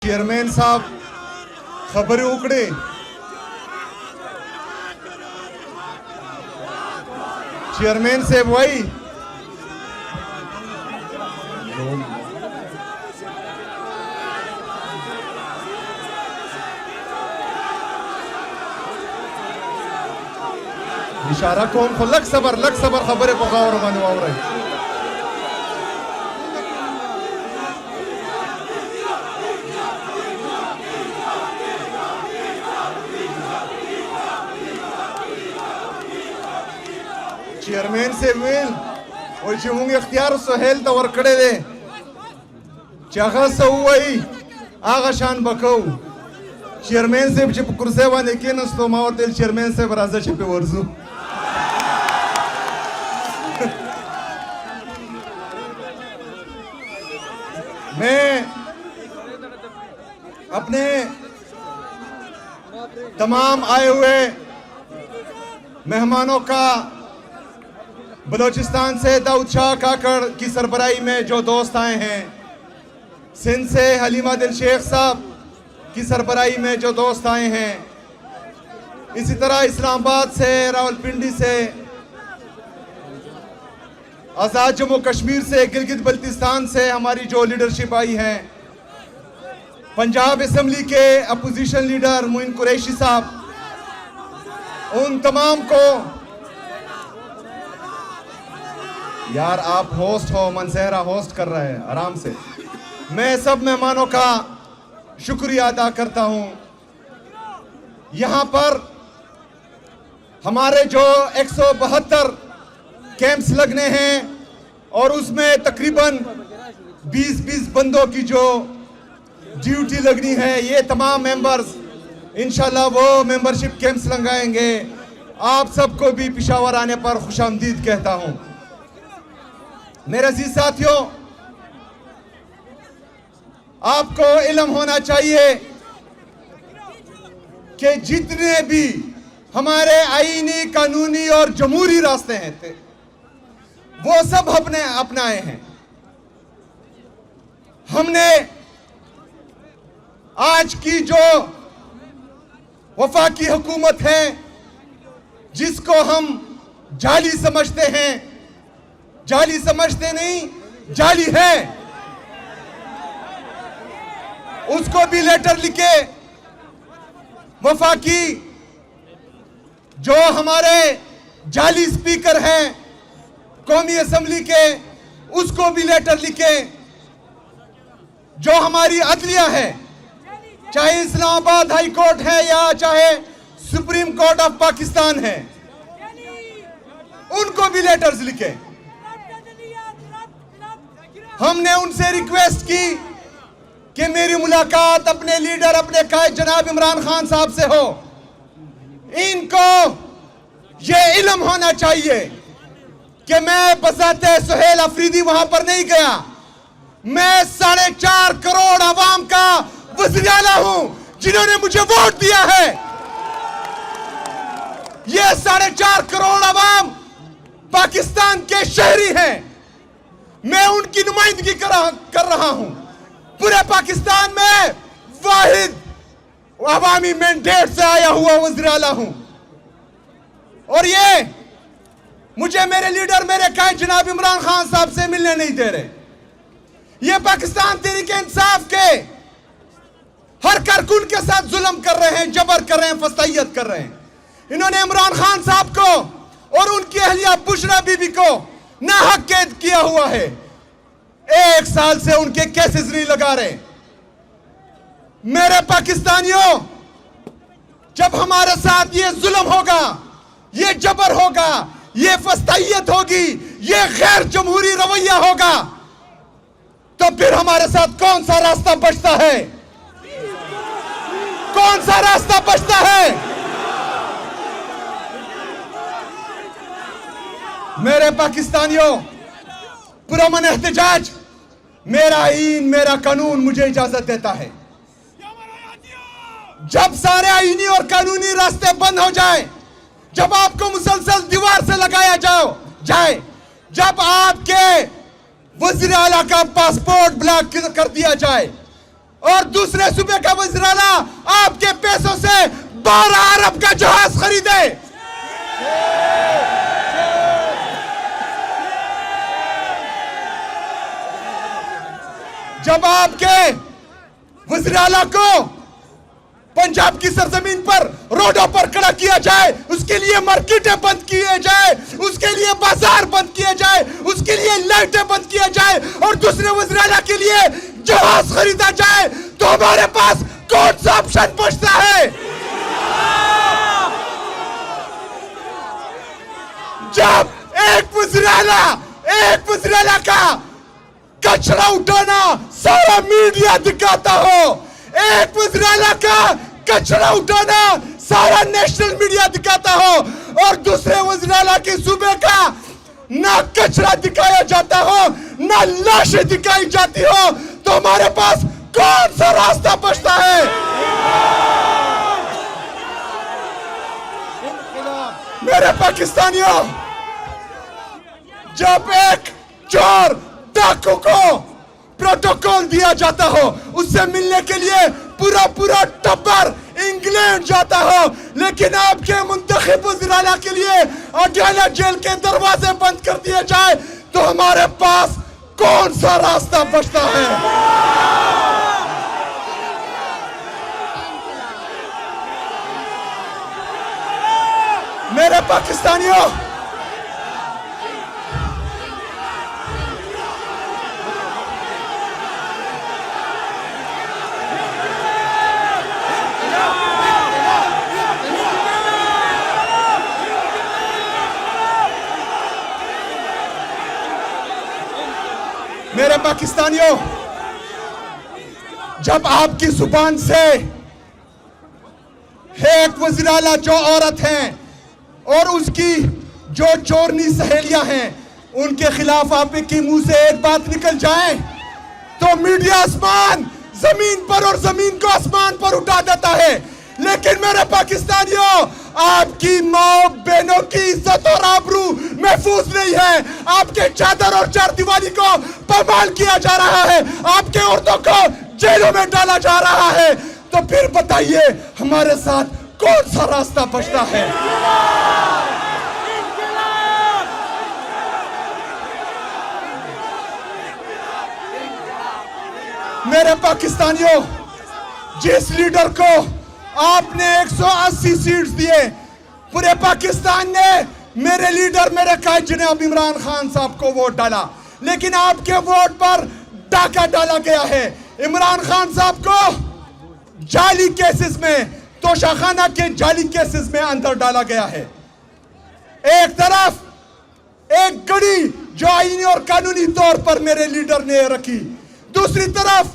Chairman साहब खबर उकड़े chairman साहब वही इशारा कौन को लग सबर खबरें को गावर माने वावरे चेयरमैन से वेल और जिमुंग इख्तियार सोहेल तो वर्कड़े दे चाहा सवई आगा शान बकौ चेयरमैन से जब कुर्से वाले के नस्तो मावतेल चेयरमैन से बराजा छपे वर्जू मैं अपने तमाम आए हुए मेहमानों का बलोचिस्तान से दाऊद शाह काकड़ की सरबराही में जो दोस्त आए हैं, सिंध से हलीमा दिल शेख साहब की सरबराही में जो दोस्त आए हैं, इसी तरह इस्लामाबाद से, रावलपिंडी से, आज़ाद जम्मू कश्मीर से, गिलगित बल्तिस्तान से हमारी जो लीडरशिप आई है, पंजाब असेंबली के अपोजिशन लीडर मोइन कुरैशी साहब, उन तमाम को यार आप होस्ट हो, मनसेहरा होस्ट कर रहे हैं आराम से। मैं सब मेहमानों का शुक्रिया अदा करता हूं। यहां पर हमारे जो 172 कैंप्स लगने हैं और उसमें तकरीबन 20 बंदों की जो ड्यूटी लगनी है, ये तमाम मेंबर्स इंशाल्लाह वो मेंबरशिप कैंप्स लगाएंगे। आप सबको भी पेशावर आने पर खुशामदीद कहता हूं। मेरे अजीज साथियों, आपको इल्म होना चाहिए कि जितने भी हमारे आईनी, कानूनी और जमहूरी रास्ते हैं थे, वो सब हमने अपनाए हैं। हमने आज की जो वफाकी हुकूमत है, जिसको हम जाली समझते हैं, जाली समझते नहीं, जाली है, उसको भी लेटर लिखे। वफाकी जो हमारे जाली स्पीकर हैं कौमी असेंबली के, उसको भी लेटर लिखे। जो हमारी अदलिया है, चाहे इस्लामाबाद हाई कोर्ट है या चाहे सुप्रीम कोर्ट ऑफ पाकिस्तान है, उनको भी लेटर्स लिखे। हमने उनसे रिक्वेस्ट की कि मेरी मुलाकात अपने लीडर, अपने कायद जनाब इमरान खान साहब से हो। इनको ये इल्म होना चाहिए कि मैं बजाते सुहेल अफरीदी वहां पर नहीं गया। मैं 4.5 करोड़ आवाम का वज़ीर आला हूं, जिन्होंने मुझे वोट दिया है। ये 4.5 करोड़ आवाम पाकिस्तान के शहरी हैं। मैं उनकी नुमाइंदगी कर रहा हूं। पूरे पाकिस्तान में वाहिद अवामी मैंडेट से आया हुआ वज़ीर आला हूं, और ये मुझे मेरे लीडर, मेरे कायद जनाब इमरान खान साहब से मिलने नहीं दे रहे। ये पाकिस्तान तहरीक इंसाफ के हर कारकुन के साथ जुल्म कर रहे हैं, जबर कर रहे हैं, फसाइयत कर रहे हैं। इन्होंने इमरान खान साहब को और उनकी अहलिया बुशरा बीबी को नाहक कैद किया हुआ है। 1 साल से उनके केसेस नहीं लगा रहे। मेरे पाकिस्तानियों, जब हमारे साथ ये जुल्म होगा, ये जबर होगा, ये फसाइयत होगी, ये गैर जमहूरी रवैया होगा, तो फिर हमारे साथ कौन सा रास्ता बचता है? कौन सा रास्ता बचता है? मेरे पाकिस्तानियों, पुरअमन एहतजाज मेरा आईन, मेरा कानून मुझे इजाजत देता है। जब सारे आईनी और कानूनी रास्ते बंद हो जाए, जब आपको मुसलसल दीवार से लगाया जाए, जब आपके वज़ीर आला का पासपोर्ट ब्लॉक कर दिया जाए, और दूसरे सूबे का वज़ीर-ए-आला आपके पैसों से 12 अरब का जहाज खरीदे। जब आपके वज़ीर-ए-आला को पंजाब की सरजमीन पर रोडों पर खड़ा किया जाए, उसके लिए मार्केटें बंद किए जाए, उसके लिए बाजार बंद किए जाए, उसके लिए लाइटें बंद किए जाए और दूसरे वज़ीर-ए-आला के लिए जहाज खरीदा जाए, तो हमारे पास कौन सा ऑप्शन बचता है? जब एक वज़ीर-ए-आला का कचरा उठाना सारा मीडिया दिखाता हो, एक वज़ीर-ए-आला का कचरा उठाना सारा नेशनल मीडिया दिखाता हो और दूसरे वज़ीर-ए-आला के सूबे का ना कचरा दिखाया जाता हो, ना लाशें दिखाई जाती हो, तो हमारे पास कौन सा रास्ता बचता है? मेरे पाकिस्तानियों, जब एक चोर डाकू को प्रोटोकॉल दिया जाता हो, उससे मिलने के लिए पूरा टब्बर इंग्लैंड जाता हो, लेकिन आपके मुंतखब वज़ीर-ए-आला के लिए अडाला जेल के दरवाजे बंद कर दिए जाए, तो हमारे पास कौन सा रास्ता बचता है? मेरे पाकिस्तानियों, मेरे पाकिस्तानियों, जब आपकी जुबान से एक वज़ीर-ए-आला जो औरत हैं और उसकी जो चोरनी सहेलियां हैं, उनके खिलाफ आपके मुंह से एक बात निकल जाए तो मीडिया आसमान जमीन पर और जमीन को आसमान पर उठा देता है। लेकिन मेरे पाकिस्तानियों, आपकी माँ बहनों की इज्जत और आबरू महफूज नहीं है, आपके चादर और चार दीवारी को पामाल किया जा रहा है, आपके औरतों को जेलों में डाला जा रहा है, तो फिर बताइए हमारे साथ कौन सा रास्ता बचता है? मेरे पाकिस्तानियों, जिस लीडर को आपने 180 सीट्स दिए, पूरे पाकिस्तान ने मेरे लीडर, मेरे कायद जनाब इमरान खान साहब को वोट डाला, लेकिन आपके वोट पर डाका डाला गया है। इमरान खान साहब को जाली केसेस में, तोशाखाना के जाली केसेस में अंदर डाला गया है। एक तरफ एक गड़ी जो आईनी और कानूनी तौर पर मेरे लीडर ने रखी, दूसरी तरफ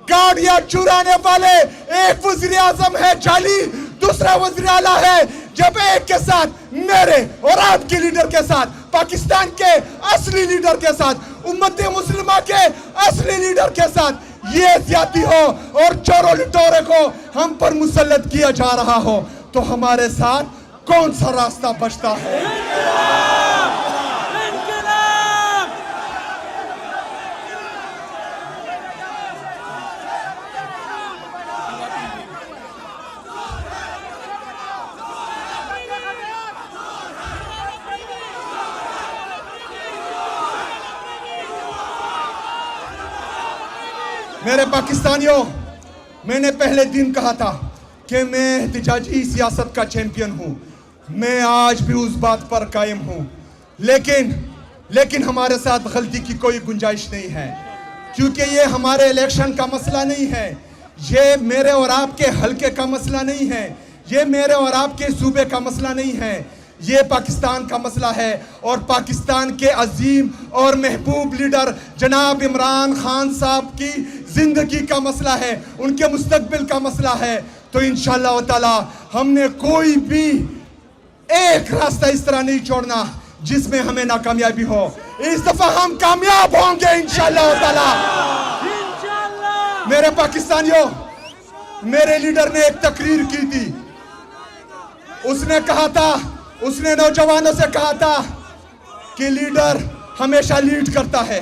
गाड़ियां चुराने वाले एक वज़ीर आज़म है जाली, दूसरा वज़ीर-ए-आला है। जब एक के साथ, मेरे और आपके लीडर के साथ, पाकिस्तान के असली लीडर के साथ, उम्मत मुस्लिमा के असली लीडर के साथ ये ज्यादती हो और चोरों लुटेरों को हम पर मुसल्लत किया जा रहा हो, तो हमारे साथ कौन सा रास्ता बचता है? मेरे पाकिस्तानियों, मैंने पहले दिन कहा था कि मैं एहतिजाजी सियासत का चैंपियन हूं, मैं आज भी उस बात पर कायम हूं, लेकिन हमारे साथ गलती की कोई गुंजाइश नहीं है, क्योंकि ये हमारे इलेक्शन का मसला नहीं है, ये मेरे और आपके हलके का मसला नहीं है, ये मेरे और आपके सूबे का मसला नहीं है, ये पाकिस्तान का मसला है और पाकिस्तान के अजीम और महबूब लीडर जनाब इमरान खान साहब की जिंदगी का मसला है, उनके मुस्तकबिल का मसला है। तो इंशाअल्लाह ताला हमने कोई भी एक रास्ता इस तरह नहीं छोड़ना जिसमें हमें नाकामयाबी हो। इस दफा हम कामयाब होंगे इंशाअल्लाह ताला। मेरे पाकिस्तानियों, मेरे लीडर ने एक तकरीर की थी, उसने कहा था, उसने नौजवानों से कहा था कि लीडर हमेशा लीड करता है,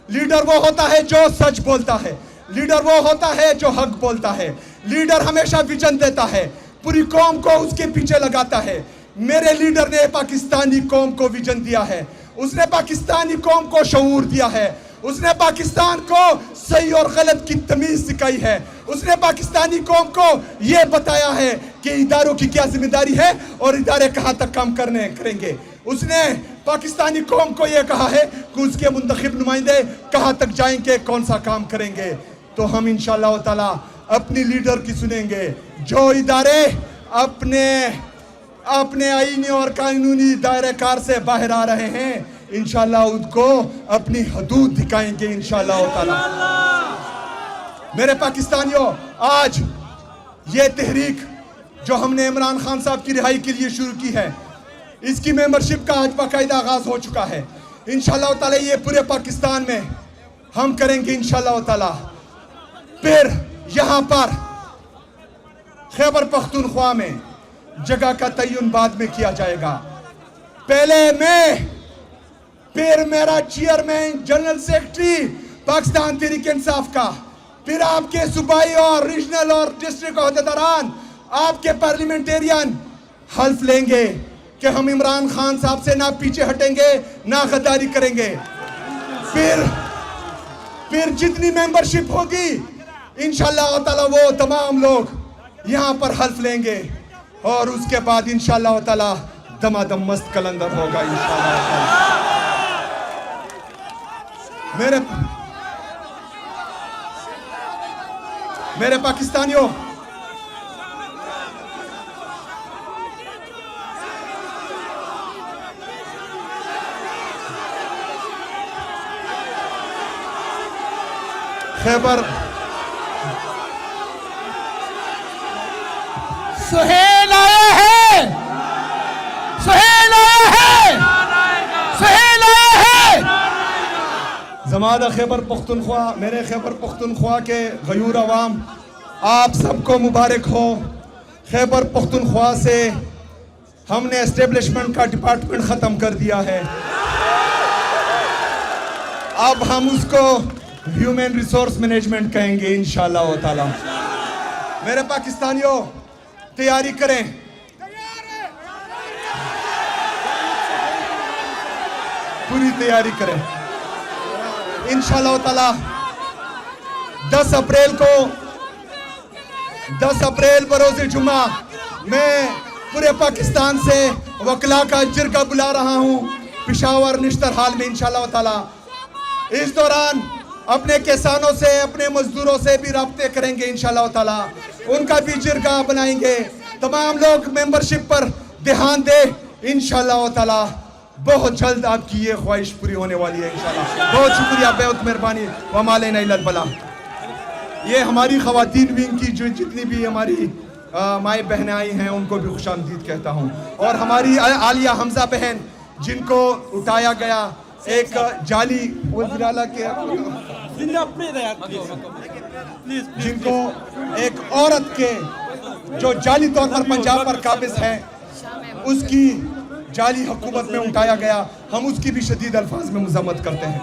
लीडर वो होता है जो सच बोलता है, लीडर वो होता है जो हक बोलता है। लीडर हमेशा विजन देता है, पूरी कौम को उसके पीछे लगाता है। मेरे लीडर ने पाकिस्तानी कौम को विजन दिया है, उसने पाकिस्तानी कौम को शऊर दिया है, उसने पाकिस्तान को सही और गलत की तमीज सिखाई है, उसने पाकिस्तानी कौम को यह बताया है कि इदारों की क्या जिम्मेदारी है और इदारे कहां तक काम करेंगे। उसने पाकिस्तानी कौम को यह कहा है कि उसके मुंतखब नुमाइंदे कहां तक जाएंगे, कौन सा काम करेंगे। तो हम इंशाअल्लाह ताला अपनी लीडर की सुनेंगे। जो इदारे अपने आईनी और कानूनी दायरे कार से बाहर आ रहे हैं, इंशाअल्लाह उनको अपनी हदूद दिखाएंगे इंशाअल्लाह ताला। मेरे पाकिस्तानियों, आज ये तहरीक जो हमने इमरान खान साहब की रिहाई के लिए शुरू की है, इसकी मेंबरशिप का आज बाकायदा आगाज हो चुका है। इंशाअल्लाह ताला ये पूरे पाकिस्तान में हम करेंगे इंशाअल्लाह ताला। फिर यहाँ पर खैबर पख्तूनख्वा में जगह का तयन बाद में किया जाएगा। पहले मैं, फिर मेरा chairman general secretary Pakistan Tehreek Insaf का, फिर आपके सूबाई और रीजनल और डिस्ट्रिक्ट अहदेदारान, आपके पार्लियामेंटेरियन हल्फ लेंगे कि हम इमरान खान साहब से ना पीछे हटेंगे, ना गद्दारी करेंगे। फिर जितनी मेंबरशिप होगी इंशाअल्लाह ताला वो तमाम लोग यहाँ पर हल्फ लेंगे और उसके बाद इंशाअल्लाह ताला दमादम मस्त कलंदर होगा इंशाअल्लाह ताला। मेरे पाकिस्तानियों, खैबर सुहेल आया है, सुहेल आया है, सुहेल आया है। जमादा खैबर पख्तूनख्वा, मेरे खैबर पख्तूनख्वा के गयूर अवाम, आप सबको मुबारक हो। खैबर पख्तूनख्वा से हमने एस्टेब्लिशमेंट का डिपार्टमेंट ख़त्म कर दिया है। अब हम उसको ह्यूमन रिसोर्स मैनेजमेंट कहेंगे इंशाअल्लाह ताला। मेरे पाकिस्तानियों, तैयारी करें। पूरी तैयारी करें इंशाअल्लाह ताला। 10 अप्रैल बरोज़े जुमा मैं पूरे पाकिस्तान से वकला का जिरगा बुला रहा हूँ पेशावर निश्तर हाल में इंशाअल्लाह ताला। इस दौरान अपने किसानों से, अपने मजदूरों से भी राब्ते करेंगे इंशाअल्लाह ताला, उनका भी जिरगा बनाएंगे। तमाम लोग मेंबरशिप पर ध्यान दे इंशाअल्लाह ताला। बहुत जल्द आपकी ये ख्वाहिश पूरी होने वाली है इंशाअल्लाह। बहुत शुक्रिया, बहुत मेहरबानी। वमालैना इल्लल बलाग। ये हमारी ख़वातीन विंग की जो जितनी भी हमारी माए बहनें आई हैं उनको भी खुशामदीद कहता हूँ। और हमारी आलिया हमजा बहन जिनको उठाया गया एक जाली वज़ीराला के, जिनको एक औरत के जो जाली तौर पर पंजाब पर काबिज है, उसकी जाली हुकूमत में उठाया गया, हम उसकी भी शदीद अल्फाज में मज़म्मत करते हैं।